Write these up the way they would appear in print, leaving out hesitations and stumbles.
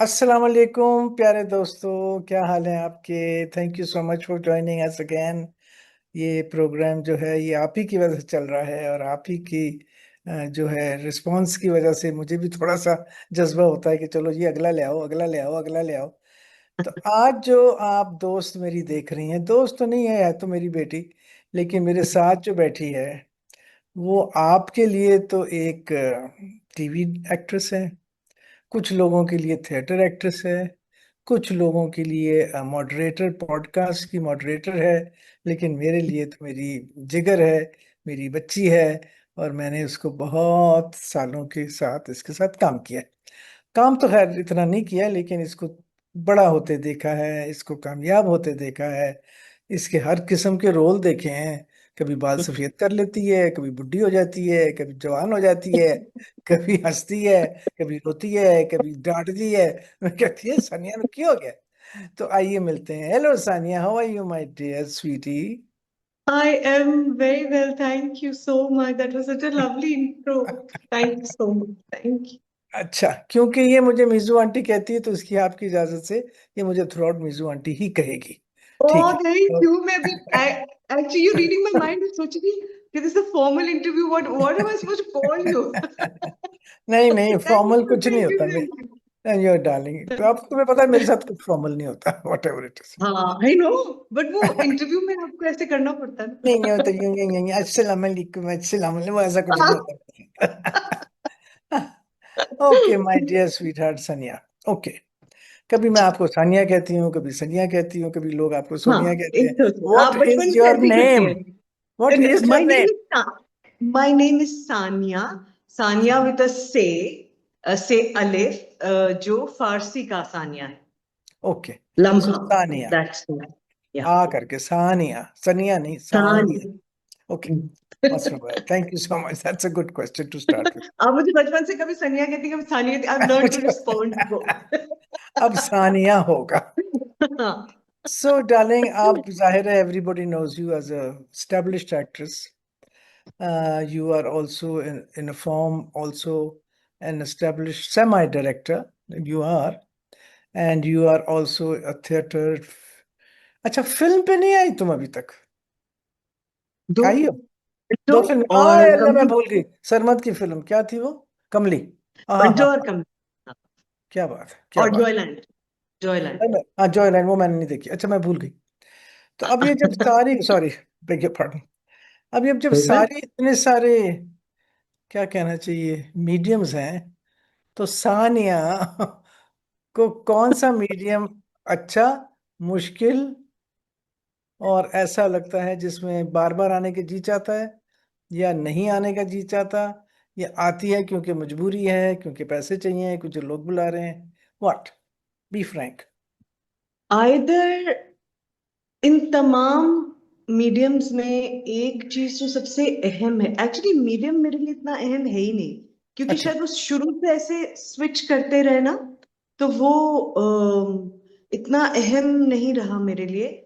अस्सलाम वालेकुम प्यारे दोस्तों, क्या हाल है आपके। Thank you so much for joining us again. ये प्रोग्राम जो है ये आप ही की वजह से चल रहा है और आप ही की जो है रिस्पांस की वजह से मुझे भी थोड़ा सा जज्बा होता है कि चलो ये अगला ले आओ, अगला ले आओ, अगला ले आओ। तो आज जो आप दोस्त मेरी देख रही हैं, दोस्त तो नहीं है तो मेरी बेटी, लेकिन मेरे साथ जो बैठी है वो आपके लिए तो एक टीवी एक्ट्रेस है, कुछ लोगों के लिए थिएटर एक्ट्रेस है, कुछ लोगों के लिए मॉडरेटर, पॉडकास्ट की मॉडरेटर है, लेकिन मेरे लिए तो मेरी जिगर है, मेरी बच्ची है। और मैंने उसको बहुत सालों के साथ इसके साथ काम किया है। काम तो खैर इतना नहीं किया, लेकिन इसको बड़ा होते देखा है, इसको कामयाब होते देखा है, इसके हर किस्म के रोल देखे हैं। कभी बाल सफेद कर लेती है, कभी बुढ़ी हो जाती है, कभी जवान हो जाती है, कभी हंसती है, कभी रोती है, कभी डांटती है। मैं कहती है सानिया ने क्यों हो गया। तो आइए मिलते हैं। Hello Sania, how are you my dear sweetie. I am very well. Thank you so much. That was such a lovely intro. Thank you so much. Thank you. अच्छा, क्योंकि ये मुझे मिजू आंटी कहती है तो इसकी आपकी इजाजत से ये मुझे थ्रू आउट मिजू आंटी ही कहेगी। ठीक Oh, है thank तो you. Maybe actually you're reading my mind. I'm सोच रही कि this is a formal interview. What am I supposed to call you? नहीं नहीं, Thank फॉर्मल you. कुछ नहीं Thank होता। you. Thank you. Your darling, तो अब तुम्हें पता है मेरे साथ कुछ फॉर्मल नहीं होता, वॉट एवर इट इज। हाँ, I know. But वो इंटरव्यू में आपको ऐसे करना पड़ता है नहीं नहीं होता, ना. यूं अस्सलाम वालेकुम, अस्सलाम वालेकुम, ऐसा कुछ नहीं होता। Okay my dear sweetheart Sania. Okay, कभी मैं आपको सानिया कहती हूँ, कभी सनिया कहती हूँ, कभी लोग आपको हाँ, सोनिया कहते हैं। it's okay. व्हाट आप बचपन इज से योर ऐसे ही करते नेम? हैं. What And is your name? my name is Sania. Sania with a say alif, जो फारसी का सानिया है. ओके, सो लम्हा. Sania, That's the yeah. आ करके सानिया, सनिया नहीं, सानिया। सानिया. ओके, मसरूम है। Thank you so much, that's a good question to start आप मुझे बचपन से कभी सनिया कहती कभी सानिया कहती. I've learned to with. respond to both. अब सानिया होगा। हाँ. So, darling, आप जाहिर है everybody knows you as a established actress. You are also in a form also an established semi-director. You are, and you are also a theater. अच्छा, film पे नहीं आई तुम अभी तक? दो. आई हो? बंटो दो फिल्म, और अल्लाह मैं कमली. भूल गई। सरमद की फिल्म क्या थी वो? कमली। हाँ हाँ बंटो और हाँ, कमली. क्या बात है, क्या और बात जॉयलैंड. जॉयलैंड. है। हाँ, जॉयलैंड वो मैंने नहीं देखी। अच्छा, मैं भूल गई। तो अब ये जब सारी, सॉरी, बेग योर पार्डन, अब ये जब कोई बात. सारे इतने सारे, क्या कहना चाहिए, मीडियम्स हैं, तो सानिया को कौन सा मीडियम अच्छा, मुश्किल और ऐसा लगता है जिसमें बार बार आने के जी चाहता है, या नहीं आने का जी चाहता, या आती है क्योंकि मजबूरी है, क्योंकि पैसे चाहिए, कुछ लोग बुला रहे हैं? What, be frank. Either in तमाम मीडियम्स में एक चीज जो सबसे अहम है. एक्चुअली मीडियम मेरे लिए इतना अहम है ही नहीं, क्योंकि अच्छा, शायद वो शुरू से ऐसे स्विच करते रहे ना, तो वो इतना अहम नहीं रहा मेरे लिए.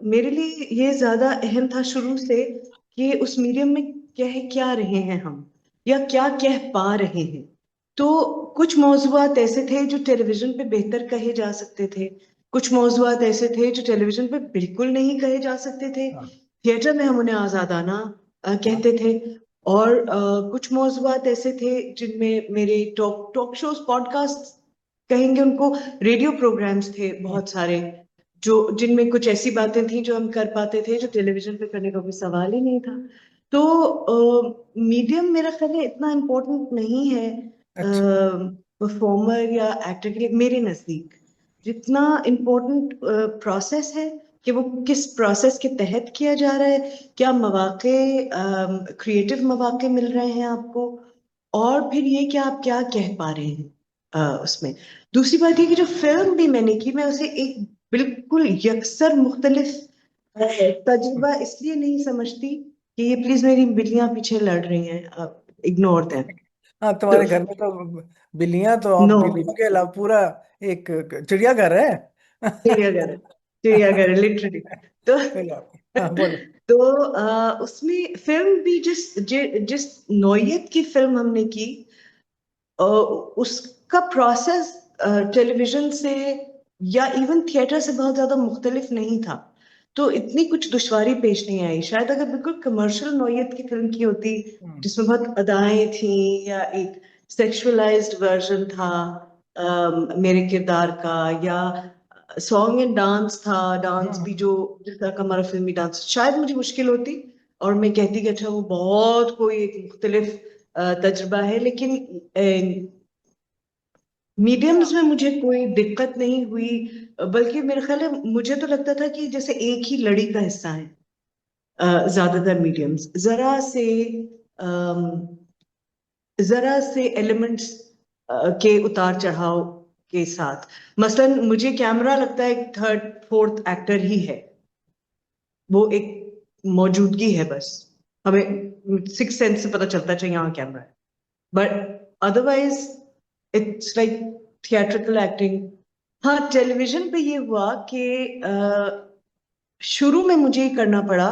मेरे लिए ये ज्यादा अहम था शुरू से कि उस मीडियम में कह क्या रहे हैं हम, या क्या कह पा रहे हैं. तो कुछ मौजुआत ऐसे थे जो टेलीविजन पे बेहतर कहे जा सकते थे. कुछ मौजुआत ऐसे थे जो टेलीविजन पे बिल्कुल नहीं कहे जा सकते थे. हाँ थिएटर में हम उन्हें आजादाना हाँ कहते थे. और कुछ मौजुआत ऐसे थे जिनमें मेरे टॉक टॉक शोज, पॉडकास्ट कहेंगे उनको, रेडियो प्रोग्राम्स थे हाँ, बहुत सारे, जो जिनमें कुछ ऐसी बातें थी जो हम कर पाते थे जो टेलीविजन पे करने का कोई सवाल ही नहीं था. तो मीडियम मेरा ख्याल है इतना इम्पोर्टेंट नहीं है अच्छा परफॉर्मर या एक्टर के लिए मेरे नजदीक. जितना इम्पोर्टेंट प्रोसेस है कि वो किस प्रोसेस के तहत किया जा रहा है, क्या मौके, क्रिएटिव मौके मिल रहे हैं आपको, और फिर ये कि आप क्या कह पा रहे हैं उसमें. दूसरी बात ये कि जो फिल्म भी मैंने की, मैं उसे एक बिल्कुल यकसर मुख्तलिफ तजुर्बा इसलिए नहीं समझती कि ये प्लीज मेरी बिल्लियां पीछे लड़ रही हैं, इग्नोर देम. हाँ, तो तुम्हारे घर में तो बिल्लियां, तो अब नो. बिल्लियों के अलावा पूरा एक चिड़ियाघर है। चिड़ियाघर. चिड़ियाघर लिटरली. तो चलो, हाँ बोलो। तो उसमें फिल्म भी जिस नौयत की फिल्म हमने की, उसका प्रोसेस टेलीविजन से या इवन थिएटर से बहुत ज्यादा मुख्तलिफ नहीं था, तो इतनी कुछ दुश्वारी पेश नहीं आई। शायद अगर बिल्कुल कमर्शियल नौयत की फिल्म की होती, जिसमें बहुत अदाएं थी या एक सेक्सुअलाइज्ड वर्जन था मेरे किरदार का, या सॉन्ग एंड डांस था, डांस भी जो जिस तरह का हमारा फिल्मी डांस, शायद मुझे मुश्किल होती और मैं कहती कि अच्छा वो बहुत कोई एक मुख्तलिफ तजुर्बा है। लेकिन मीडियम्स में मुझे कोई दिक्कत नहीं हुई, बल्कि मेरे ख्याल है मुझे तो लगता था कि जैसे एक ही लड़ी का हिस्सा है ज्यादातर मीडियम्स, जरा से एलिमेंट्स के उतार चढ़ाव के साथ। मसलन मुझे कैमरा लगता है थर्ड फोर्थ एक्टर ही है, वो एक मौजूदगी है बस, हमें सिक्स सेंस से पता चलता है यहाँ कैमरा है, but otherwise it's like theatrical acting. हाँ, टेलीविजन पे ये हुआ कि शुरू में मुझे ये करना पड़ा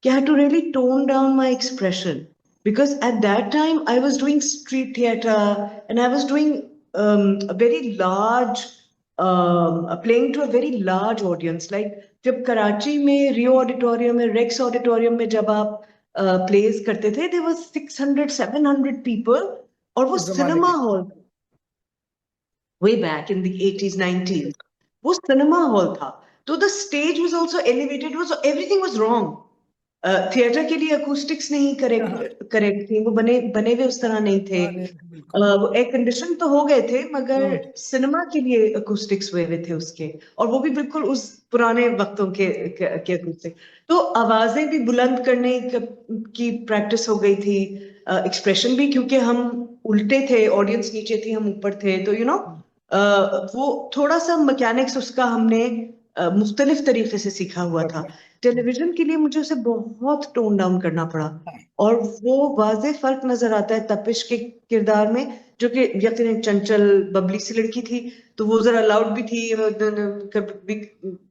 कि I had to really tone down my expression, because at that time I was doing street theater and I was doing a very large playing to a very large audience, like जब कराची में रियो auditorium में, racks auditorium में जब आप place करते थे, there was 600-700 people, और वो उस जमाने सिनेमा के। Hall, way back in the 80s 90s, वो सिनेमा हॉल था। तो the stage was also elevated, was everything was wrong। Theatre के लिए अकूस्टिक्स नहीं करेक्ट थी, वो बने बने हुए उस तरह नहीं थे। बिल्कुल। वो एयर कंडीशन तो हो गए थे, मगर सिनेमा के लिए अकूस्टिक्स हुए हुए थे उसके, और वो भी बिल्कुल उस पुराने वक्तों के अकूस्टिक। तो आवाजें भी बुलंद करने की प्रैक्टिस हो गई थी, एक्सप्रेशन भी, क्योंकि हम उल्टे थे, ऑडियंस नीचे थी, हम ऊपर थे, तो वो थोड़ा सा मैकेनिक्स उसका हमने मुख्तलिफ तरीके से सीखा हुआ था। टेलीविजन के लिए मुझे उसे बहुत टोन डाउन करना पड़ा, और वो वाजे फर्क नजर आता है तपिश के किरदार में, जो कि यकीनन चंचल बबली सी लड़की थी, तो वो जरा लाउड भी थी, कभी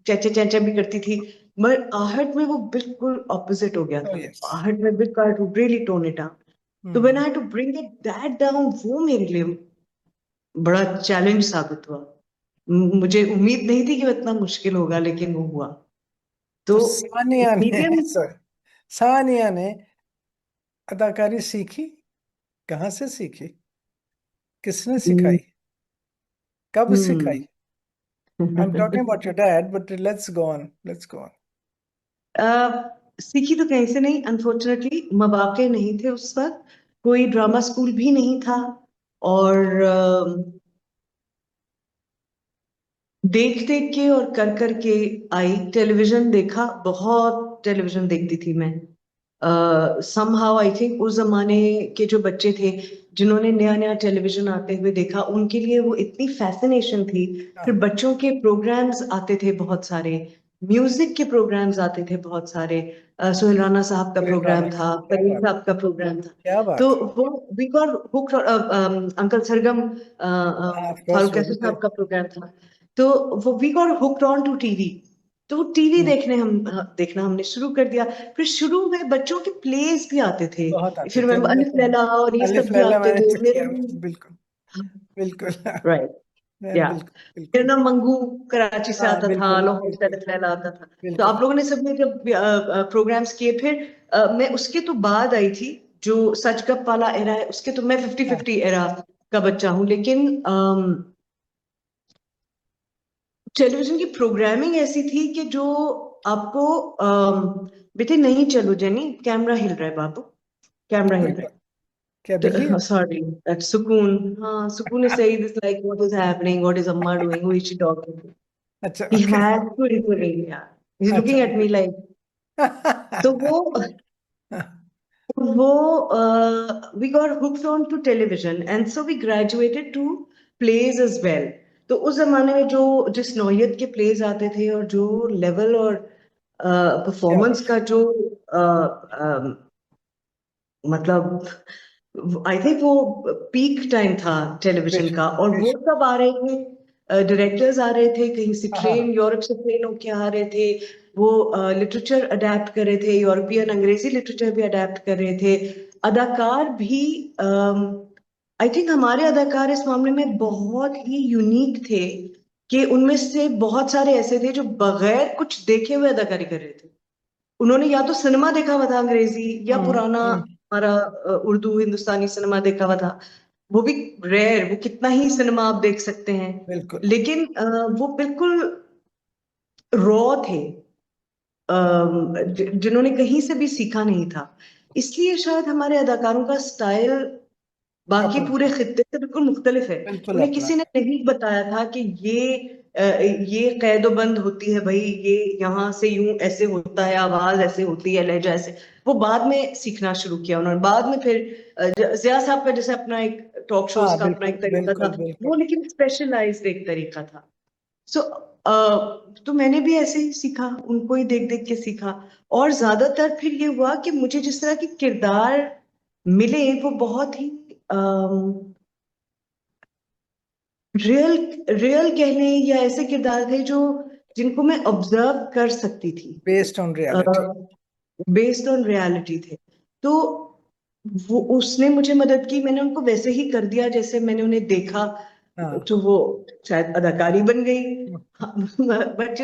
चैचे चैचे भी करती थी, मगर आहट में वो बिल्कुल ऑपोजिट हो गया था। आहट में बिल्कुल to really tone it down, तो when I to bring it that down, वो मेरे लिए बड़ा चैलेंज साबित हुआ। मुझे उम्मीद नहीं थी कि वो इतना मुश्किल होगा, लेकिन वो हुआ। तो तो सानिया ने मीडियम सानिया ने अदाकारी सीखी, कहाँ से सीखी, किसने सिखाई, कब सिखाई? I am talking about your dad, but let's go on, let's go on. सीखी तो कहीं से नहीं, अनफॉर्चुनेटली मौके नहीं थे उस वक्त, कोई ड्रामा स्कूल भी नहीं था, और देख देख के और कर कर के आई। टेलीविजन देखा, बहुत टेलीविजन देखती थी मैं। somehow आई थिंक उस जमाने के जो बच्चे थे जिन्होंने नया नया टेलीविजन आते हुए देखा, उनके लिए वो इतनी फैसिनेशन थी। फिर बच्चों के प्रोग्राम्स आते थे बहुत सारे, म्यूजिक के प्रोग्राम्स आते थे बहुत सारे, सोहेल राना साहब का प्रोग्राम था, करीम साहब का प्रोग्राम था, क्या तो बात वो वी गॉट हुक्ड। अंकल सरगम है, ऑफ कोर्स फारूक वो भी असद थे। साहब का प्रोग्राम था, तो वो we got hooked on to TV. तो टीवी देखना हमने शुरू कर दिया। फिर शुरू में बच्चों के प्लेस भी आते थे, बहुत आते फिर थे, मैं अलिफ लैला और ये अलिफ सब भी लैला आते मैंने थे तो मेरे। किया, बिल्कुल बिल्कुल। राइट, या बिल्कुल फिर बिल्कुल। ना मंगू कराची से हाँ आता था, बिल्कुल लाहौर से बिल्कुल अलिफ लैला आता था। तो बिल्कुल। आप लोगों ने सबने जब प्रोग्राम्स किए, फिर मैं उसके तो बाद आई थी, जो सच गप वाला एरा है, उसके तो मैं 50-50 एरा का बच्चा हूँ, लेकिन टेलीविजन की प्रोग्रामिंग ऐसी थी कि जो आपको बेटे नहीं, चलो जेनी, कैमरा हिल रहा है बाबू, कैमरा हिल कोई रहा बात, क्या बिल्ली है? है, सॉरी, दैट सुकून। हाँ, सुकून is saying this like what is happening, what is Amma doing, who is she talking to? अच्छा He okay. has to intervene, yeah, he's अच्छा looking at okay. me like, तो वो we got hooked on to television and so we graduated to plays as well। तो उस जमाने में जो जिस नौयत के प्लेज आते थे और जो लेवल और क्या परफॉर्मेंस बात का जो मतलब आई थिंक वो पीक टाइम था है, टेलीविजन का, और वो बेशक। सब आ रहे थे, डायरेक्टर्स आ रहे थे कहीं से हाँ ट्रेन, हाँ, यूरोप से ट्रेन होके आ रहे थे, वो लिटरेचर अडेप्ट कर रहे थे, यूरोपियन अंग्रेजी लिटरेचर भी अडेप्ट कर रहे थे, अदाकार भी आई थिंक हमारे अदाकार इस मामले में बहुत ही यूनिक थे, कि उनमें से बहुत सारे ऐसे थे जो बगैर कुछ देखे हुए अदाकारी कर रहे थे। उन्होंने या तो सिनेमा देखा हुआ था अंग्रेजी, या पुराना हम्म। हमारा उर्दू हिंदुस्तानी सिनेमा देखा हुआ था। वो भी रेयर, वो कितना ही सिनेमा आप देख सकते हैं। बिल्कुल। लेकिन वो बिल्कुल रॉ थे, जिन्होंने कहीं से भी सीखा नहीं था। इसलिए शायद हमारे अदाकारों का स्टाइल बाकी अपना पूरे है। खित्ते से बिल्कुल मुख्तलिफ है। बिल्कुल उन्हें अपना किसी ने है। नहीं बताया था कि ये कैदोबंद होती है भाई, ये यहाँ से यूं ऐसे होता है, आवाज ऐसे होती है, लहजा ऐसे। वो बाद में सीखना शुरू किया उन्होंने, बाद में फिर जिया साहब का जैसे अपना एक टॉक शोज हाँ का अपना बिल्कुल एक तरीका था, बिल्कुल वो बिल्कुल। लेकिन स्पेशलाइज्ड एक तरीका था। सो तो मैंने भी ऐसे ही सीखा, उनको ही देख देख के सीखा। और ज्यादातर फिर ये हुआ कि मुझे जिस तरह के किरदार मिले वो बहुत ही रियल रियल कह लें, या ऐसे किरदार थे जो जिनको मैं ऑब्जर्व कर सकती थी, based on reality. Based on reality थे। तो वो उसने मुझे मदद की, मैंने उनको वैसे ही कर दिया जैसे मैंने उन्हें देखा। हाँ। तो वो शायद अदाकारी बन गई। बट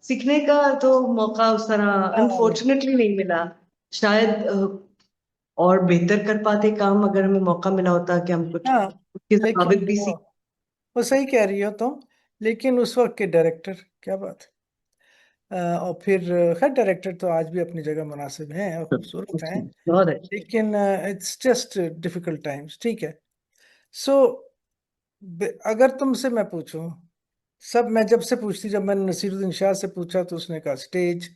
सीखने का तो मौका उस तरह हाँ अनफॉर्चुनेटली नहीं मिला। शायद और बेहतर कर पाते काम, अगर हमें मौका मिला होता कि हम कुछ हाँ। उसके लेकिन मुताबिक भी सीख। वो सही कह रही हो तुम। लेकिन उस वक्त के डायरेक्टर, क्या बात है। और फिर खैर डायरेक्टर तो आज भी अपनी जगह मुनासिब हैं और खूबसूरत हैं। बहुत अच्छा। लेकिन इट्स जस्ट डिफिकल्ट टाइम्स, ठीक है। सो अगर तुमसे मैं पूछूं, सब मैं जब से पूछती, जब मैंने नसीरुद्दीन शाह से पूछा तो उसने कहा स्टेज।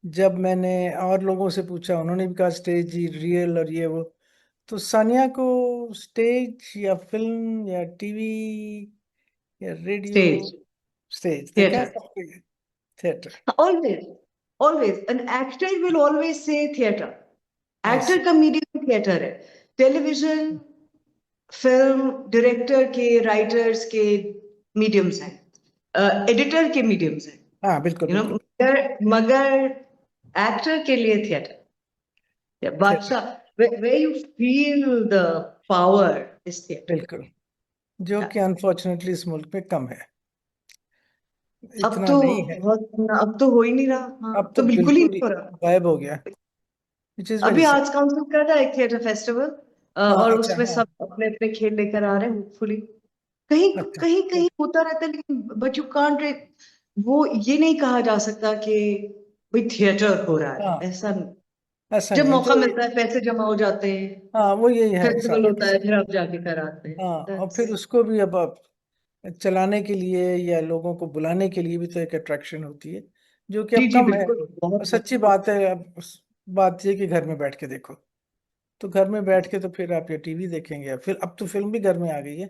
जब मैंने और लोगों से पूछा उन्होंने भी कहा स्टेज ही रियल और ये वो। तो सानिया को स्टेज या फिल्म या टीवी या रेडियो? स्टेज, स्टेज देखा है थिएटर, सबको? Theatre. always, always an actor will always say theater. I see. Actor का मीडियम थिएटर है। टेलीविजन, फिल्म, डायरेक्टर के, राइटर्स के मीडियम्स हैं, एडिटर के मीडियम्स हैं, हाँ बिल्कुल बिल्कुल। मगर मगर एक्टर के लिए थिएटर, थिएटर। बादशाह, where you feel the power is theater. बिल्कुल। जो कि अनफॉर्चुनेटली इस मुल्क में कम है, अब इतना तो नहीं है। अब तो हो ही नहीं रहा, हाँ, अब अब तो तो बिल्कुल ही बिल्कुल नहीं ही हो रहा। गायब हो गया, विच इज वेरी अभी सैड। आर्ट्स काउंसिल कर रहा है एक थिएटर फेस्टिवल, हाँ और अच्छा उसमें हाँ। सब अपने अपने खेल लेकर आ रहे हैं, होपफुली। कहीं अच्छा। कहीं कहीं होता रहता है, लेकिन बट यू कांट, वो ये नहीं कहा जा सकता कि भाई थिएटर हो रहा है, हाँ ऐसा नहीं। ऐसा जब नहीं है मौका जो। मिलता है, पैसे जमा हो जाते हैं, हाँ वो यही है फेस्टिवल सारा होता है, किस्सा। फिर आप जाके कराते हैं, हाँ और दैट्स। फिर उसको भी अब आप चलाने के लिए या लोगों को बुलाने के लिए भी तो एक अट्रैक्शन होती है, जो कि जी अब जी कम है। बिल्कुल, और बहुत। सच्ची बात है, अब बात ये कि घर में बैठ के देखो। तो घर में बैठ के तो फिर आप ये टीवी देखेंगे, फिर अब तो फिल्म भी घर में आ गई है,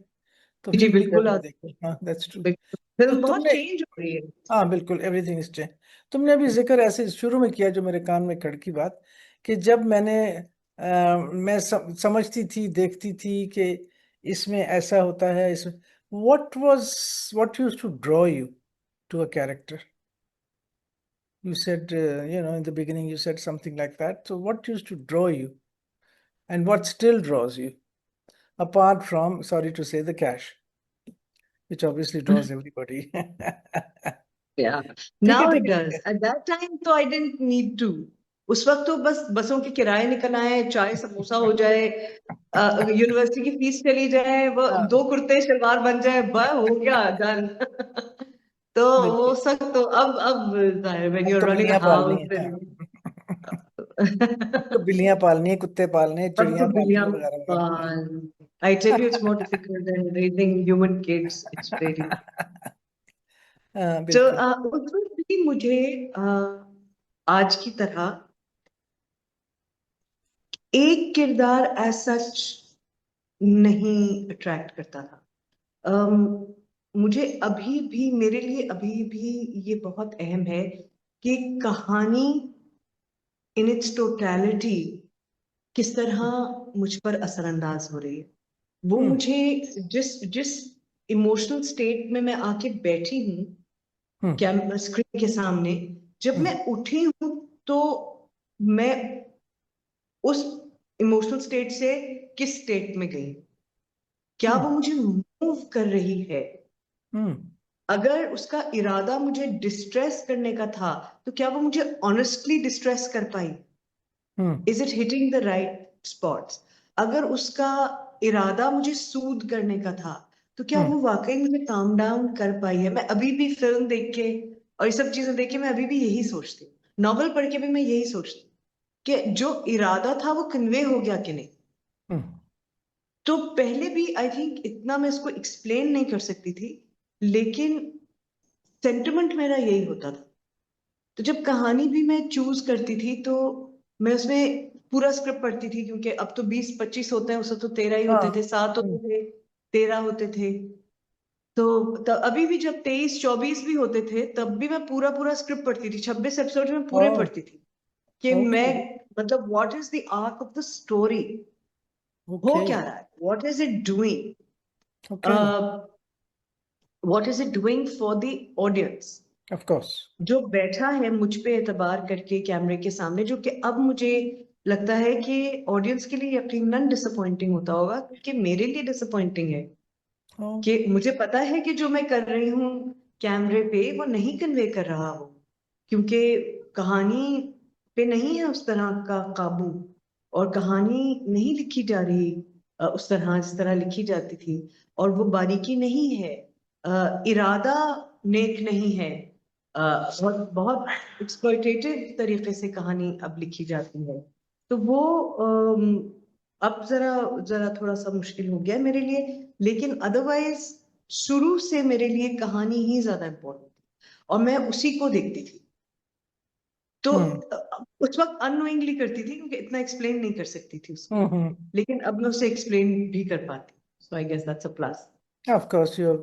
तो जी फिल्म भी घर बिल्कुल में देखो। हाँ दैट्स ट्रू। बिल्कुल, तो फिल्म बहुत तुमने, चेंज हो रही है। हाँ बिल्कुल एवरीथिंग इज चेंज। तुमने अभी जिक्र ऐसे शुरू में किया जो मेरे कान में खड़की बात, कि जब मैं समझती थी, देखती थी कि इसमें ऐसा होता है, इसमें what used to draw you to a character? You said, in the beginning, you said something like that. So, what used to draw you, and what still draws you, apart from, sorry to say, the cash, which obviously draws everybody? Yeah, ठीक है now it ठीक है ठीक does. है। At that time तो I didn't need to. उस वक्त तो बस बसों के किराए निकल आए, चाय समोसा हो जाए, यूनिवर्सिटी की फीस चली जाए, वो हाँ दो कुर्ते शलवार बन जाए, बस हो गया डन। तो वो बिल्कुल। सब तो अब जाहिर, when अब you're तो running a बिल्लियां पालनी house है, and हाँ। अब तो बिल्लियां पालनी है, कुत्ते पालने हैं, अब तो चिड़ियां पालनी बिल्लियां है, वगैरह वगैरह। पाल, I tell you it's more difficult than raising human kids. It's very। हाँ तो बिल्कुल। उस वक्त भी मुझे आज की तरह एक किरदार एज सच नहीं अट्रैक्ट करता था। मुझे अभी भी, मेरे लिए अभी भी ये बहुत अहम है कि कहानी इन इट्स टोटलिटी किस तरह मुझ पर असरअंदाज हो रही है। वो हम्म मुझे जिस जिस इमोशनल स्टेट में मैं आके बैठी हूँ हम्म कैमरा स्क्रीन के सामने, जब हम्म मैं उठी हूँ तो मैं उस इमोशनल स्टेट से किस स्टेट में गई, क्या वो हम्म मुझे मूव कर रही है? हम्म अगर उसका इरादा मुझे डिस्ट्रेस करने का था, तो क्या वो मुझे ऑनेस्टली डिस्ट्रेस कर पाई? Hmm is it hitting the right spots? अगर उसका इरादा मुझे सूद करने का था, तो क्या हम्म वो वाकई मुझे काम डाउन कर पाई है? मैं अभी भी फिल्म देख के और ये सब चीजें देख के मैं अभी भी यही सोचती हूँ, नॉवल पढ़ के भी मैं यही सोचती हूँ कि जो इरादा था वो कन्वे हो गया कि नहीं। हम्म तो पहले भी आई थिंक इतना मैं इसको एक्सप्लेन नहीं कर सकती थी, लेकिन सेंटिमेंट मेरा यही होता था। तो जब कहानी भी मैं चूज करती थी, तो मैं उसमें पूरा स्क्रिप्ट पढ़ती थी, क्योंकि अब तो 20-25 होते हैं, उससे तो 13 ही हाँ होते थे, 7 होते हम्म, थे, 13 होते थे। तो अभी भी जब 23-24 भी होते थे, तब भी मैं पूरा पूरा स्क्रिप्ट पढ़ती थी, 26 एपिसोड में पूरे ओह पढ़ती थी कि मैं, ओके मतलब what is the arc of the story, हो ओके क्या रहा है, what is it doing, okay what is it doing for the audience of course जो बैठा है मुझ पे एतबार करके कैमरे के सामने, जो कि अब मुझे लगता है कि ऑडियंस के लिए यकीनन डिसअपॉइंटिंग होता होगा, क्योंकि मेरे लिए डिसअपॉइंटिंग है ओह कि मुझे पता है कि जो मैं कर रही हूँ कैमरे पे वो नहीं कन्वे कर रहा हो, क्योंकि कहानी पे नहीं है उस तरह का काबू, और कहानी नहीं लिखी जा रही उस तरह जिस तरह लिखी जाती थी, और वो बारीकी नहीं है, इरादा नेक नहीं है, बहुत बहुत एक्सप्लॉइटेटिव तरीके से कहानी अब लिखी जाती है। तो वो अब जरा जरा थोड़ा सा मुश्किल हो गया है मेरे लिए, लेकिन अदरवाइज शुरू से मेरे लिए कहानी ही ज्यादा इम्पोर्टेंट थी, और मैं उसी को देखती थी। तो हम्म उस वक्त अननोइंगली करती थी, क्योंकि इतना एक्सप्लेन नहीं कर सकती थी उसको, हम्म लेकिन अब मैं उसे एक्सप्लेन भी कर पाती, so I guess that's a plus. of course you're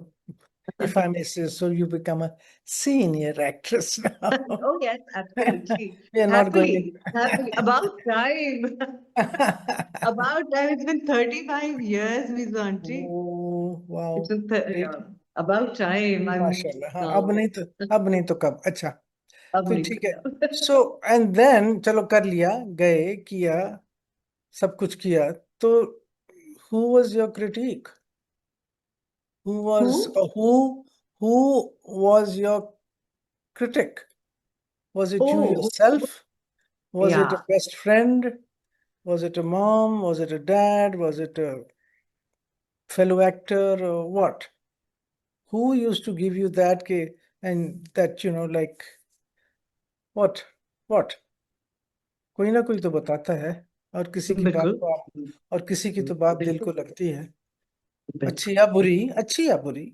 if I may say so you become a senior actress now. Oh yes, absolutely. We are not going Happily, in. happily. About time. About time. It's been 35 years, Miss Auntie. Oh, It's wow. been Great. yeah. About time. I'm माशाल्लाह हाँ अब now. नहीं तो अब नहीं तो कब अच्छा अब फिर नहीं ठीक है तो सो एंड देन चलो कर लिया गए किया सब कुछ किया तो who was your critique who was Who? who was your critic was it you Oh, yourself was it a yeah. best friend was it a mom was it a dad was it a fellow actor or what who used to give you that and that like what what कोई ना कोई तो बताता है और किसी की बात बिल्कुल, को आप और किसी की तो बात दिल बिल्कुल, को लगती है बिल्कुल, अच्छी या बुरी अच्छी या बुरी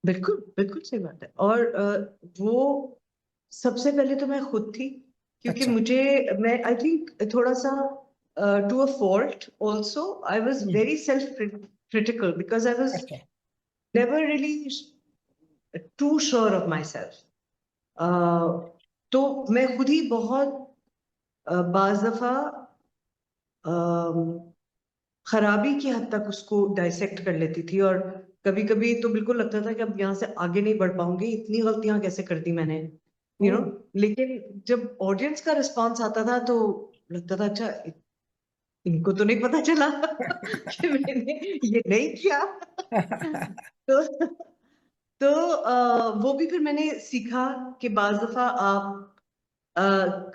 बिल्कुल, बिल्कुल सही बात है। और वो सबसे पहले तो मैं खुद थी, क्योंकि अच्छा मुझे, मैं आई थिंक थोड़ा सा to a fault also, I was hmm, very self critical, because I was अच्छा never really too sure of my self. तो मैं खुद ही बहुत बाज दफा खराबी की हद तक उसको डाइसेक्ट कर लेती थी, और कभी कभी तो बिल्कुल लगता था कि अब यहाँ से आगे नहीं बढ़ पाऊंगी, इतनी गलतियां कैसे कर दी मैंने, ओ लेकिन जब ऑडियंस का रिस्पांस आता था, तो लगता था अच्छा, इनको तो नहीं पता चला कि मैंने ये नहीं किया। तो वो भी फिर मैंने सीखा कि बाज दफा आप अ,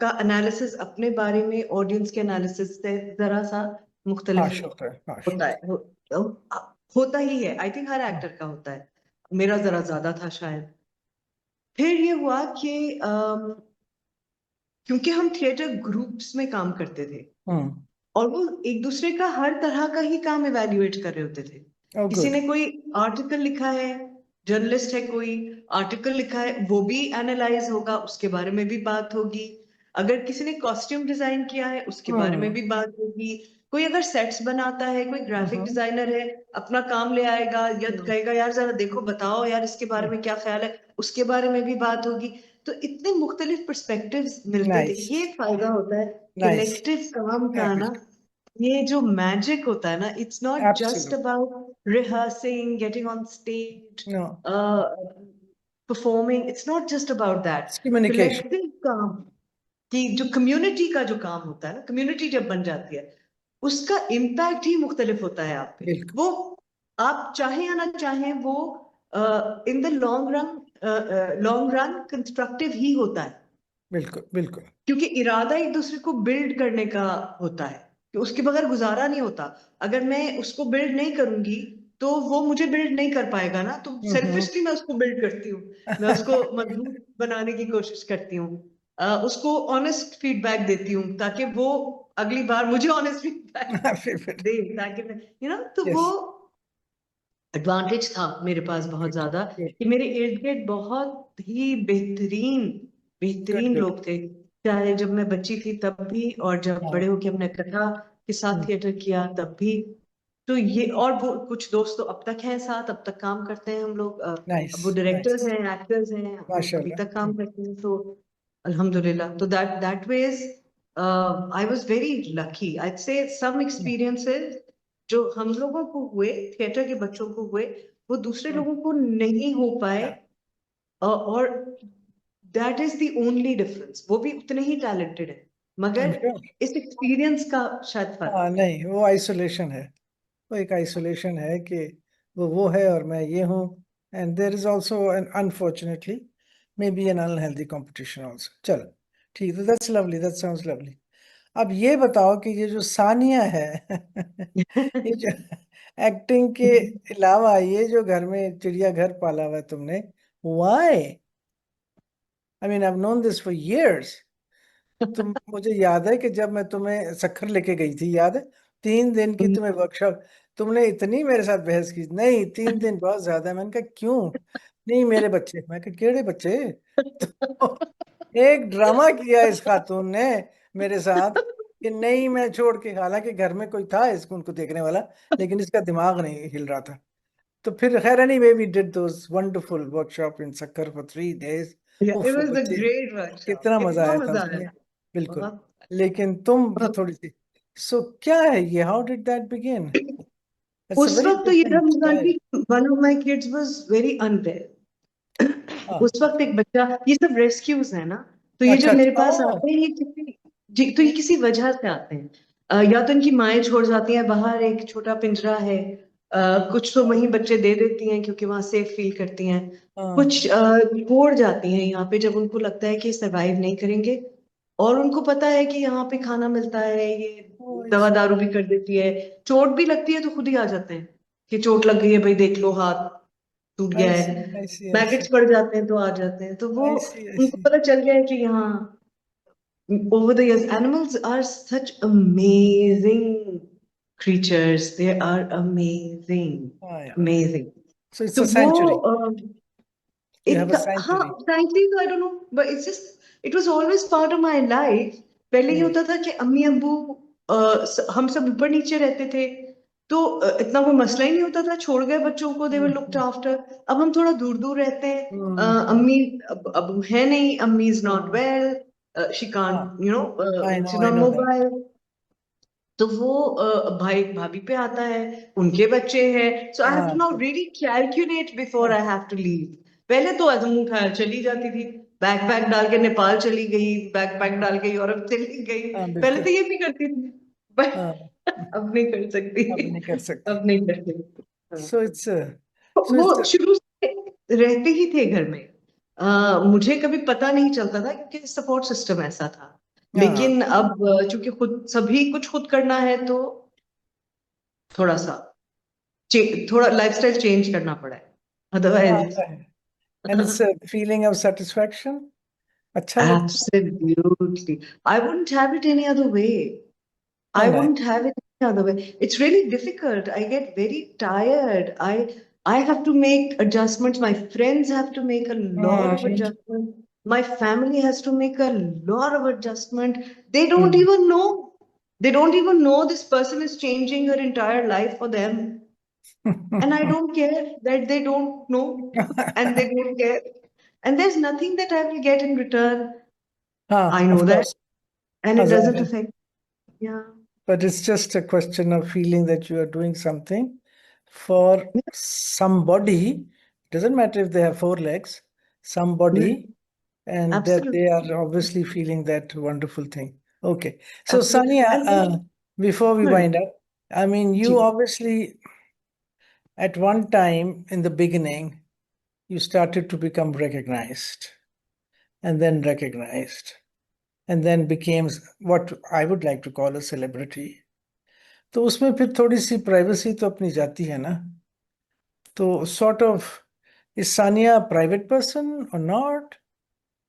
का एनालिसिस अपने बारे में ऑडियंस के एनालिसिस से जरा सा मुख्तलिफ हाश होता है हाश होता है, होता ही है, आई थिंक हर एक्टर का होता है, मेरा जरा ज्यादा था शायद। फिर ये हुआ कि क्योंकि हम थिएटर ग्रुप्स में काम करते थे, हम्म और वो एक दूसरे का हर तरह का ही काम इवेल्युएट कर रहे होते थे। ओ किसी गुड ने कोई आर्टिकल लिखा है, जर्नलिस्ट है कोई, आर्टिकल लिखा है, वो भी एनालाइज होगा, उसके बारे में भी बात होगी। अगर किसी ने कॉस्ट्यूम डिजाइन किया है, उसके बारे में हम्म भी बात होगी। कोई अगर सेट्स बनाता है, कोई ग्राफिक हम्म डिजाइनर है, अपना काम ले आएगा, या कहेगा यार जरा देखो बताओ यार इसके बारे में क्या ख्याल है, उसके बारे में भी बात होगी। तो इतने मुख्तलिफ पर्सपेक्टिव्स मिलते थे, नाइस ये एक फायदा होता है नाइस कलेक्टिव काम का ना। ये जो मैजिक होता है ना, it's not just absolute about rehearsing, getting on stage, know performing, it's not just about that. It's communication collective काम, कि जो कम्युनिटी का जो काम होता है ना, कम्युनिटी जब बन जाती है, उसका इम्पैक्ट ही मुख्तलिफ होता है आप पे। बिल्कुल वो आप चाहें या ना चाहें वो in the long run constructive ही होता है, बिल्कुल बिल्कुल। क्योंकि इरादा एक दूसरे को बिल्ड करने का होता है कि उसके बगैर गुजारा नहीं होता। अगर मैं उसको बिल्ड नहीं करूंगी तो वो मुझे बिल्ड नहीं कर पाएगा ना, तो हम्म। सेल्फिशली मैं उसको बिल्ड करती हूँ, मैं उसको मजबूत बनाने की कोशिश करती हूँ, उसको ऑनेस्ट फीडबैक देती हूँ ताकि वो अगली बार मुझे ऑनेस्ट फीडबैक फिर दे, ताकि मैं तो वो यस। एडवांटेज था मेरे पास बहुत ज्यादा, कि मेरे इर्द गिर्द बहुत ही बेहतरीन गुड बेहतरीन गुड। लोग थे, चाहे जब मैं बच्ची थी तब भी, और जब हाँ। बड़े होके हमने कथा के साथ थिएटर किया तब भी। तो ये, और वो कुछ दोस्त तो अब तक हैं साथ, अब तक काम करते हैं हम लोग, नाइस अब वो डायरेक्टर्स नाइस। हैं, एक्टर्स हैं, वो अभी माशाल्लाह। तक काम करते हैं, तो अल्हम्दुलिल्लाह। तो that way I was very lucky, I say some experiences जो हम लोगों को हुए, थिएटर के बच्चों को हुए, वो दूसरे लोगों को नहीं हो पाए, और that is the only difference. वो भी उतने ही टैलेंटेड है, आई एम मगर श्योर। इस एक्सपीरियंस का शायद फर्क हाँ नहीं, वो आइसोलेशन है। वो एक आइसोलेशन है कि वो है और मैं ये हूँ। And there is also an unfortunately may be N unhealthy competition also. चलो ठीक है, that's lovely, that sounds lovely. अब ये बताओ कि ये जो सानिया है ये जो है। एक्टिंग के अलावा ये जो घर में चिड़ियाघर पाला हुआ है तुमने, why? I mean I have known this for years. तुम, मुझे याद है कि जब मैं तुम्हें सखर लेके गई थी, याद है? 3 दिन की तुम्हें वर्कशॉप, तुमने इतनी मेरे साथ बहस की, नहीं 3 दिन बहुत ज्यादा है। मैंने कहा क्यों? नहीं मेरे बच्चे। मैं कहा केड़े बच्चे? तो एक ड्रामा किया इस खातून ने मेरे साथ कि नहीं मैं छोड़ के, हालांकि घर में कोई था इसको उनको देखने वाला, लेकिन इसका दिमाग नहीं हिल रहा था। तो फिर खैर anyway we did those wonderful workshop in Sukkur for 3 days। Yeah, it उफ was a बच्चे, great workshop. कितना मजा कितना आया था मजा उसमें। आया, बिल्कुल। बहुत। लेकिन तुम थोड़ी सी, सो क्या है ये, how did that begin? It's a उस वेरी वक्त तो ये था डिफरेंट मुस्कान स्टाइल। की, one of my kids was very unwell. हाँ। उस वक्त एक बच्चा, ये सब रेस्क्यूज है ना, तो ये अच्छा जब मेरे अच्छा, पास ओ। आते हैं ये किसी, जी, तो ये किसी वजह से आते हैं। या तो इनकी माएं छोड़ जाती हैं बाहर, एक छोटा पिंजरा है, कुछ तो वहीं बच्चे दे देती हैं क्योंकि वहां सेफ फील करती हैं, हाँ। कुछ छोड़ जाती हैं यहाँ पे जब उनको लगता है कि सरवाइव नहीं करेंगे, और उनको पता है कि यहाँ पे खाना मिलता है, ये ओ दवा ऐसी। दारू भी कर देती है, चोट भी लगती है तो खुद ही आ जाते हैं कि चोट लग गई है भाई, देख लो हाथ टूट गया ऐसी है, ऐसी ऐसी मैगेट्स पड़ जाते हैं तो आ जाते हैं, तो वो ऐसी उनको ऐसी। पता चल गया है कि यहाँ, over the years animals are such amazing creatures, they are amazing, हाँ यार। amazing। सो इट्स तो अ वो सेंचुरी, यू हैव एक, अ हाँ, सेंचुरी। frankly तो I don't know, but it's just it was always part of my life। पहले ये होता था कि अम्मी अब्बू, हम सब ऊपर नीचे रहते थे, तो इतना कोई मसला ही नहीं होता था, छोड़ गए बच्चों को, दे वर लुक्ड आफ्टर। अब हम थोड़ा दूर दूर रहते हैं, अम्मी अब्बू है नहीं, अम्मी इज नॉट वेल, शी हाँ can't she I not know that. Mobile, तो वो भाई भाभी पे आता है, उनके बच्चे हैं, सो आई हैव हाँ to now really calculate before I have to leave. पहले तो अजम उठा चली जाती थी, बैग पैक डाल के नेपाल चली गई, बैग पैक डाल के यूरोप चली गई, हाँ पहले बिल्कुल। तो ये भी करती थी, हाँ, पर अब नहीं कर सकती, अब नहीं कर सकती। अब नहीं कर सकती। हाँ। सो इट्स सो वो इट्स शुरू से रहते ही थे घर में, मुझे कभी पता नहीं चलता था क्योंकि सपोर्ट सिस्टम ऐसा था, हाँ लेकिन अब चूंकि खुद सभी कुछ खुद करना है, तो थोड़ा सा थोड़ा लाइफस्टाइल चेंज करना पड़ा है, हाँ। Otherwise. And it's feeling of satisfaction, अच्छा लगता Absolutely. I wouldn't have it any other way. है I ना? wouldn't have it any other way. It's really difficult. I get very tired. I have to make adjustments. My friends have to make a lot of hmm. adjustments. My family has to make a lot of adjustment. They don't hmm. even know. They don't even know this person is changing her entire life for them. And I don't care that they don't know, and they don't care. And there's nothing that I will get in return. I हाँ know of that, course, and हाँ it जाहिर doesn't है। affect. Yeah. But it's just a question of feeling that you are doing something for somebody. Doesn't matter if they have 4 legs, Yeah, somebody, and that absolutely. they are obviously feeling that wonderful thing. Okay. So Absolutely. Sania, And then, before we hmm, wind up, I mean, you ji, obviously, at one time in the beginning, you started to become recognized, and then recognized, and then became what I would like to call a celebrity. तो उसमें फिर थोड़ी सी privacy तो अपनी जाती है ना. तो sort of, is Sania a private person or not?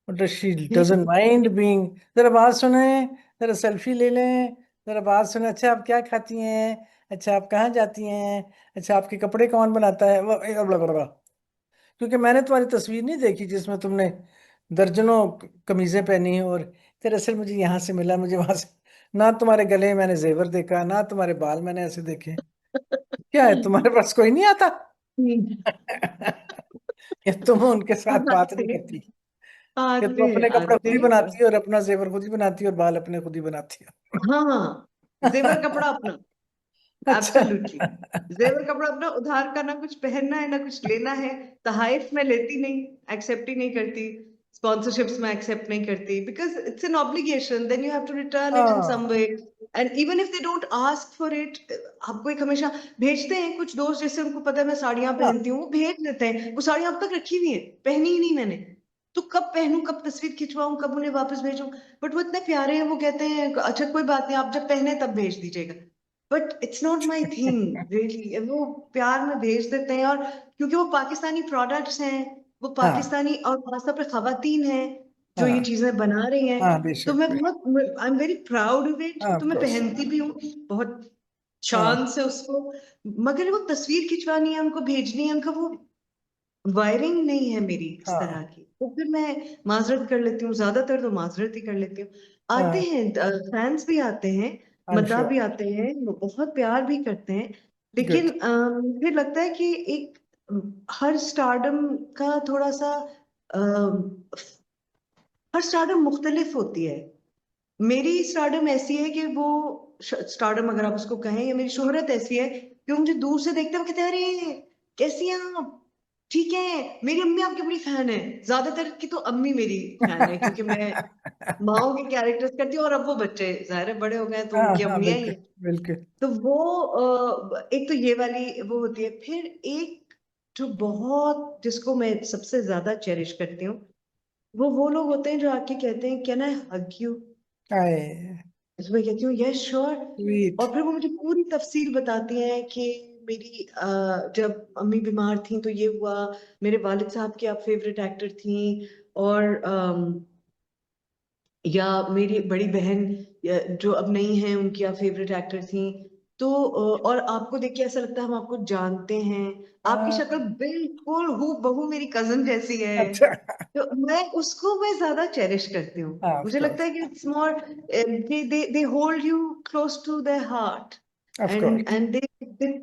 Or does she doesn't mind being? जरा बात सुने, जरा सेल्फी ले लें, जरा बात सुने. अच्छा आप क्या खाती हैं? अच्छा आप कहाँ जाती हैं? अच्छा आपके कपड़े कौन बनाता है? क्योंकि मैंने तुम्हारी तस्वीर नहीं देखी जिसमें तुमने दर्जनों कमीजें पहनी हैं, और दरअसल मुझे यहाँ से मिला, मुझे वहां से. ना तुम्हारे गले में मैंने जेवर देखा, ना तुम्हारे बाल मैंने ऐसे देखे. क्या है तुम्हारे पास कोई नहीं आता? या तुम उनके साथ बात नहीं आते करती? कि तुम आते अपने कपड़े खुद आते ही बनाती है और अपना जेवर खुद ही बनाती है और बाल अपने खुद ही बनाती हाँ, जेवर कपड़ा अपना, है? अच्छा. एब्सोल्युटली. जेवर कपड़ा अपना, उधार का ना कुछ पहनना है ना कुछ लेना है. तहाइफ में लेती नहीं, एक्सेप्ट ही नहीं करती. स्पॉन्सरशिप्स में एक्सेप्ट नहीं करती, because it's an obligation, then you have to return it in some हाँ. Way. And even if they don't ask for it, आपको एक हमेशा भेजते हैं. कुछ दोस्त जैसे उनको पता है मैं साड़ियां हाँ. पहनती हूँ, वो भेज देते हैं. वो साड़ियां अब तक रखी हुई है, पहनी ही नहीं मैंने. तो कब पहनूं, कब तस्वीर खिंचवाऊं, कब उन्हें वापस भेजूं. बट वो इतने प्यारे हैं, वो कहते हैं अच्छा कोई बात नहीं, आप जब पहने तब भेज दीजिएगा. But it's not my thing really. वो प्यार में भेज देते हैं, और क्योंकि वो पाकिस्तानी प्रोडक्ट्स हैं, वो हाँ. पाकिस्तानी और खासतौर पर खवातीन हैं जो ये हाँ. चीजें बना रही हैं. हाँ तो बेशक मैं बेशक. बहुत, I am very proud of it. हाँ तो ऑफ मैं कोर्स. पहनती भी हूँ बहुत हाँ. शान से उसको. मगर वो तस्वीर खिंचवानी है, उनको भेजनी है, उनका वो वायरिंग नहीं है मेरी इस तरह हाँ. की. तो फिर मैं माजरत कर लेती हूँ, ज्यादातर तो माजरत ही कर लेती हूँ. आते हाँ. हैं फैंस भी आते हैं, आई एम मद्दाह श्योर. भी आते हैं, वो बहुत प्यार भी करते हैं. लेकिन गुड. फिर लगता है कि एक हर स्टारडम का थोड़ा सा अम, हर स्टारडम मुख्तलिफ होती है. मेरी स्टारडम ऐसी है कि वो स्टारडम अगर आप उसको कहें, या मेरी शोहरत ऐसी है कि वो मुझे दूर से देखते हैं, वो कहते हैं अरे कैसी हैं आप, ठीक है. मेरी अम्मी आपकी बड़ी फैन है. ज्यादातर की तो अम्मी मेरी फैन है, क्योंकि मैं माओ के कैरेक्टर्स करती हूँ, और अब वो बच्चे जाहिर है बड़े हो गए हैं, तो हाँ उनकी हाँ अम्मियां ही बिल्कुल हैं. बिल्कुल. तो वो एक तो ये वाली वो होती है. फिर एक जो बहुत, जिसको मैं सबसे ज्यादा चेरिश करती हूँ, वो लोग होते हैं जो आके कहते हैं कैन आई हग यू. आए. तो मैं कहती हूँ यस श्योर. स्वीट. और फिर वो मुझे पूरी तफसील बताती हैं कि मेरी जब अम्मी बीमार थी तो ये हुआ, मेरे वालिद साहब की आप फेवरेट एक्टर थी, और या मेरी बड़ी बहन जो अब नहीं है, उनकी आप फेवरेट एक्टर थी. तो और आपको देख के ऐसा लगता है हम आपको जानते हैं, आपकी शक्ल हाँ. बिल्कुल हू बहू मेरी कजन जैसी है. अच्छा. तो मैं ज्यादा चेरिश करती हूँ. हाँ ऑफ मुझे लगता कोर्स. है कि it's more, they hold you close to their heart, of and course.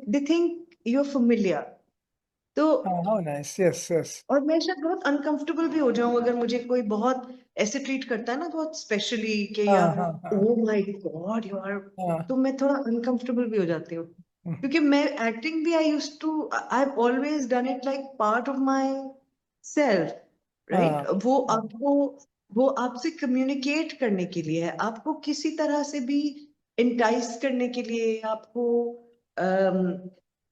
They think you are familiar. तो हाँ हाउ नाइस. Yes yes. और मैं शायद बहुत अनकंफर्टेबल भी हो जाऊं अगर मुझे कोई बहुत ऐसे ट्रीट करता है ना, बहुत स्पेशली, कि हाँ यार हाँ हाँ. Oh my God you are. हाँ. तो मैं थोड़ा अनकंफर्टेबल भी हो जाती हूँ, क्योंकि मैं एक्टिंग भी, I used to, I have always done it like part of myself, right. हाँ. वो हाँ. आपको, वो आपसे कम्युनिकेट करने के लिए है, आपको किसी तरह से भी इंटाइस करने के लिए, आपको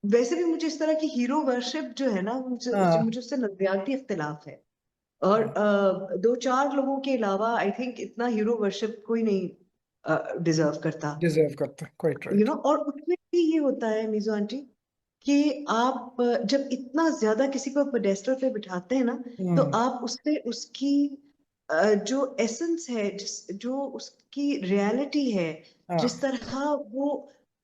वैसे भी मुझे इस तरह की हीरो वर्शिप जो है ना, मुझे हाँ. मुझे उससे नजरियाती इख्तिलाफ है. और हाँ. दो चार लोगों के अलावा आई थिंक इतना हीरो वर्शिप कोई नहीं डिजर्व करता. डिजर्व करते, क्वाइट यू राइट. नो, और उसमें भी ये होता है मीजो आंटी, कि आप जब इतना ज्यादा किसी को पेडेस्टल पे बिठाते हैं ना, तो हम्म. आप उससे उसकी जो एसेंस है, जो उसकी रियलिटी है, जिस हाँ. तरह वो,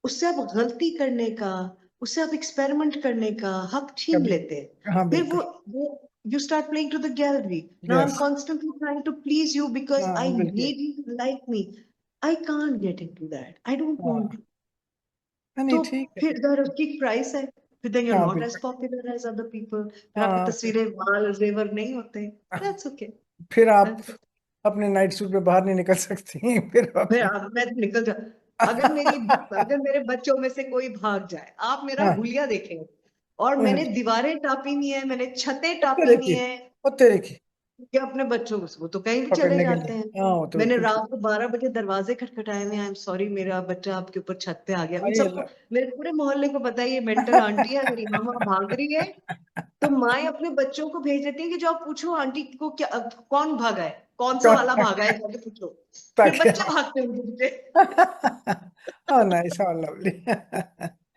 उससे आप गलती करने का, उससे आप एक्सपेरिमेंट करने का हक छीन कभी. लेते हैं. हाँ फिर बिल्कुल. वो you start playing to the gallery. Now I am yes. Constantly trying to please you because हाँ आई बिल्कुल. Need you to like me. I can't get into that, I don't want. हाँ. हाँ, नहीं तो ठीक है. फिर अगर उसकी प्राइस है, फिर देन यू आर हाँ नॉट एज बिल्कुल. Popular as other people. फिर आपकी हाँ फिर. तस्वीरें माल जेवर नहीं होते. That's okay. फिर आप अपने नाइट सूट में बाहर नहीं निकल सकती फिर फिर अपने. मैं तो निकल जा. अगर मेरी, अगर मेरे बच्चों में से कोई भाग जाए, आप मेरा हाँ. हुलिया देखेंगे. और हम्म. मैंने दीवारें टापी नहीं है, मैंने छतें ओ टापी तेरे नहीं की. है. ओ तेरे की. कि अपने बच्चों को, वो तो कहीं भी चले पकड़ने के जाते लिए। हैं। हाँ, वो तो मैंने बिल्कुल ठीक। रात को 12 बजे दरवाजे खटखटाए में, आई एम सॉरी मेरा बच्चा आपके ऊपर छत पे आ गया। उन अरे सबको, मेरे पूरे मोहल्ले को पता है ये मेंटल आंटी है, अगर यहाँ वहाँ भाग रही है तो माएं अपने बच्चों को भेज देती है कि जाओ पूछो आंटी को क्या, कौन भागा है, कौन सा वाला भागा है, जाके पूछो। फिर ताकि बच्चे भागते हैं उनके पीछे। हाँ, नाइस, हाँ, लवली।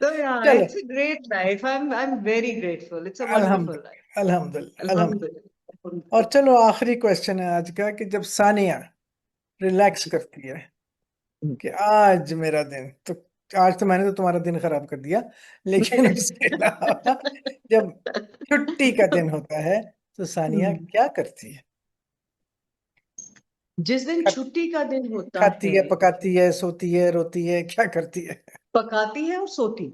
तो यार चलो, it's a great life, I am very grateful, it's a wonderful life. अल्हम्दुलिल्लाह, अल्हम्दुलिल्लाह, अल्हम्दुलिल्लाह। और अल्हम्दुलिल्लाह। चलो, आखिरी क्वेश्चन है आज का, कि जब सानिया रिलैक्स जी। करती है कि आज मेरा दिन तो, आज तो मैंने तो तुम्हारा दिन खराब कर दिया, लेकिन उसके अलावा जब छुट्टी का दिन होता है तो सानिया क्या करती है? जिस दिन खा- छुट्टी का दिन होता खाती है, है, पकाती है, सोती है, रोती है, क्या करती है? पकाती है और सोती,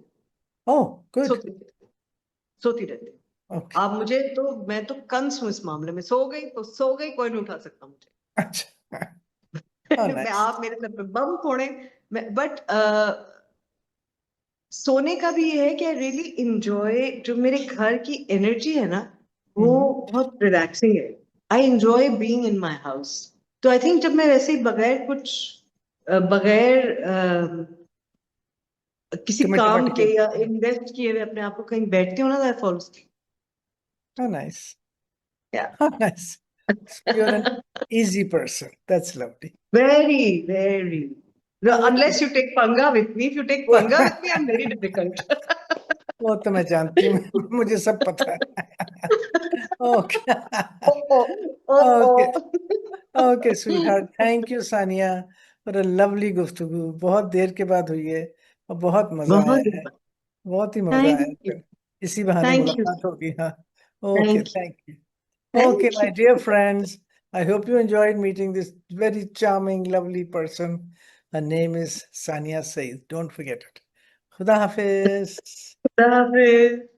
ओह, गुड। सोती सोती रहती है। ओके। आप मुझे तो, मैं तो कंस हूँ इस मामले में, सो गई तो सो गई, कोई नहीं उठा सकता मुझे। अच्छा। हाँ, मैं, नाइस। आप मेरे सर पे बम फोड़े, मैं बट सोने का भी ये है कि आई रियली इंजॉय, जो मेरे घर की एनर्जी है ना, वो हम्म। बहुत रिलैक्सिंग है। I enjoy being in my house. तो आई थिंक जब मैं वैसे ही बगैर कुछ बगैर किसी काम कमिटमेंट के के। या इन्वेस्ट किए हुए अपने आप को कहीं बैठती हूँ ना, आई फॉलो हाँ, नाइस। स्लीप। हाँ, nice. You're an easy person. That's lovely. Very, very. हाँ, No, unless you take panga with me. If you take panga with me, I'm very difficult. वो तो मैं जानती हूँ, मुझे सब पता है। Okay. Oh, oh, okay. oh, oh. Okay sweet heart, thank you Sania for a lovely गुफ्तगू। बहुत देर के बाद हुई है और बहुत मजा बहुत आया है। बहुत ही मजा थैंक आया यू, फिर। इसी बहाने थैंक यू, मुलाकात होगी। हाँ। Okay, thank you, thank you. Okay, thank my you. dear friends, I hope you enjoyed meeting this very charming, lovely person. Her name is Sania Saeed. Don't forget it. Khuda Hafiz. खुदा हाफिज।